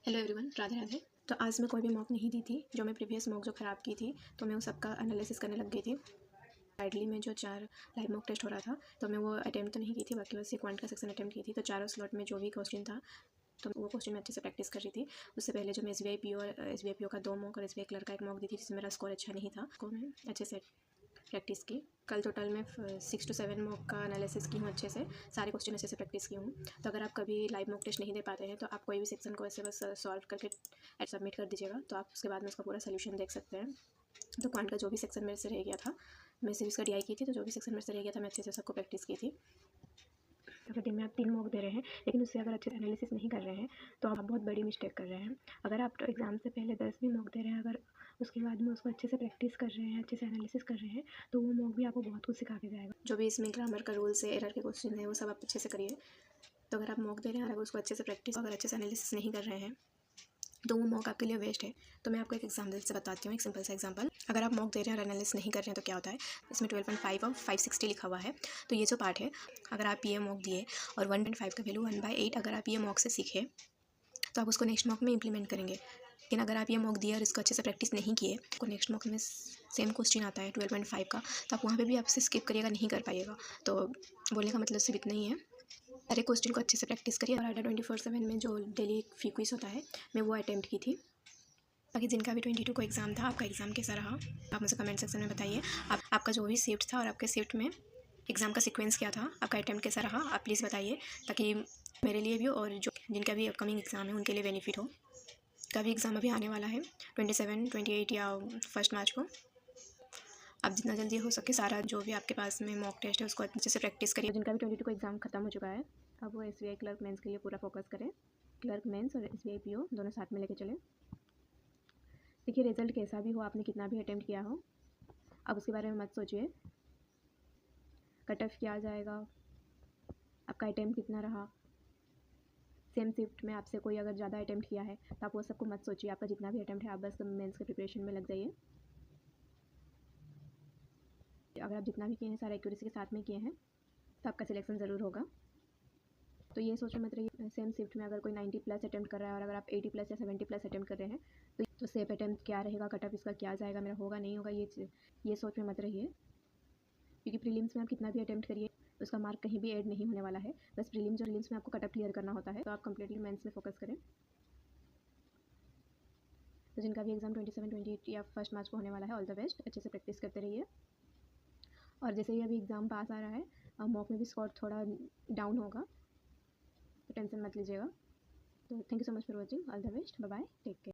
Hello everyone, Radhe Radhe. तो आज मैं कोई भी मॉक नहीं दी थी। जो मैं प्रीवियस मॉक जो ख़राब की थी तो मैं उस सबका एनालिसिस करने लग गई थी। आइडली में जो 4 लाइव मॉक टेस्ट हो रहा था तो मैं वो अटैम्प्ट तो नहीं की थी, बाकी बस ये क्वांट का सेक्शन अटैम्प्ट की थी। तो चारों स्लॉट में जो भी क्वेश्चन था तो वो क्वेश्चन मैं अच्छे से प्रैक्टिस कर रही थी। उससे पहले जो मैं SBI PO और SBI PO का 2 मॉक और SBI क्लर्क का 1 मॉक दी थी जिसमें मेरा स्कोर अच्छा नहीं था, उसको मैं अच्छे से प्रैक्टिस की। कल टोटल में 6 to 7 मॉक का एनालिसिस की हूँ, अच्छे से सारे क्वेश्चन अच्छे से प्रैक्टिस की हूँ। तो अगर आप कभी लाइव मॉक टेस्ट नहीं दे पाते हैं तो आप कोई भी सेक्शन को ऐसे बस सॉल्व करके सबमिट कर दीजिएगा, तो आप उसके बाद में उसका पूरा सोल्यूशन देख सकते हैं। तो क्वांट का जो भी सेक्शन मेरे से रह गया था, मैं सीरीज का DI की थी, तो जो भी सेक्शन मेरे से रह गया था मैं अच्छे से सबको प्रैक्टिस की थी। अगर दिन में आप 3 मॉक दे रहे हैं लेकिन उससे अगर अच्छे से एनालिसिस नहीं कर रहे हैं तो आप बहुत बड़ी मिस्टेक कर रहे हैं। अगर आप एग्ज़ाम से पहले 10 भी मॉक दे रहे हैं, अगर उसके बाद में उसको अच्छे से प्रैक्टिस कर रहे हैं, अच्छे से एनालिसिस कर रहे हैं, तो वो मॉक भी आपको बहुत कुछ सिखा के जाएगा। जो भी इसमें ग्रामर का रूल्स है, एरर के क्वेश्चन है, वो सब आप अच्छे से करिए। तो अगर आप मॉक दे रहे हैं, अगर उसको अच्छे से प्रैक्टिस, अगर अच्छे से एनालिसिस नहीं कर रहे हैं तो वो मॉक आपके लिए वेस्ट है। तो मैं आपको एक एग्जाम्पल से बताती हूँ, एक सिंपल सा एग्जाम्पल। अगर आप मॉक दे रहे हैं और एनालिसिस नहीं कर रहे हैं तो क्या होता है, इसमें 12.5 और 560 लिखा हुआ है। तो ये जो पार्ट है, अगर आप ये मॉक दिए और 1.5 का वैल्यू 1/8 अगर आप ये मॉक से सीखे तो आप उसको नेक्स्ट मॉक में इंप्लीमेंट करेंगे। लेकिन अगर आप ये मॉक दिए और इसको अच्छे से प्रैक्टिस नहीं किए तो नेक्स्ट मॉक में सेम क्वेश्चन आता है 12.5 का, तो आप वहाँ पे भी आपसे स्किप करिएगा, नहीं कर पाइएगा। तो बोलने का मतलब सिर्फ इतना ही है, सारे क्वेश्चन को अच्छे से प्रैक्टिस करिए। और ADA 24/7 में जो डेली फ्री क्विज होता है, मैं वो अटैम्प्ट की थी। बाकी जिनका भी 22 को एग्ज़ाम था, आपका एग्ज़ाम कैसा रहा आप मुझे कमेंट सेक्शन में बताइए। आपका जो भी शिफ्ट था और आपके शिफ्ट में एग्ज़ाम का सीक्वेंस क्या था, आपका अटैम्प्ट कैसा रहा, आप प्लीज़ बताइए, ताकि मेरे लिए भी और जो जिनका भी अपकमिंग एग्ज़ाम है उनके लिए बेनिफिट हो। का भी एग्ज़ाम अभी आने वाला है 27, 28 या 1 मार्च को। आप जितना जल्दी हो सके सारा जो भी आपके पास में मॉक टेस्ट है उसको अच्छे से प्रैक्टिस करिए। जिनका भी 22 को एग्ज़ाम खत्म हो चुका है, अब वो SBI क्लर्क मेंस के लिए पूरा फोकस करें। क्लर्क मेंस और SBI PO दोनों साथ में लेके चलें। देखिए, रिजल्ट कैसा भी हो, आपने कितना भी अटैम्प्ट किया हो, अब उसके बारे में मत सोचिए कट ऑफ क्या आ जाएगा, आपका अटैम्प्ट कितना रहा। सेम शिफ्ट में आपसे कोई अगर ज़्यादा अटैम्प्ट किया है तो आप वो सबको मत सोचिए, आपका जितना भी अटैम्प्ट है आप बस मेंस के प्रिपरेशन में लग जाइए। अगर आप जितना भी किए हैं सारा एक्यूरेसी के साथ में किए हैं तो आपका सिलेक्शन ज़रूर होगा। तो ये सोच मत रहिए सेम शिफ्ट में अगर कोई 90+ अटैम्प्ट कर रहा है और अगर आप 80+ या 70+ अटैम्प्ट कर रहे हैं तो सेफ अटैम्प्ट क्या रहेगा, कट ऑफ इसका क्या जाएगा, मेरा होगा नहीं होगा, ये सोच में मत रहिए। क्योंकि प्रीलिम्स में आप कितना भी अटैम्प्ट करिए उसका मार्क कहीं भी ऐड नहीं होने वाला है। बस प्रीलिम्स में आपको कट ऑफ क्लियर करना होता है, तो आप कंप्लीटली मेंस में फोकस करें। तो जिनका भी एग्ज़ाम 27, 28 या 1 मार्च को होने वाला है, ऑल द बेस्ट, अच्छे से प्रैक्टिस करते रहिए। और जैसे ही अभी एग्ज़ाम पास आ रहा है, मॉक में भी स्कोर थोड़ा डाउन होगा, तो टेंशन मत लीजिएगा। तो thank you so much for watching, all the best, bye bye, take care.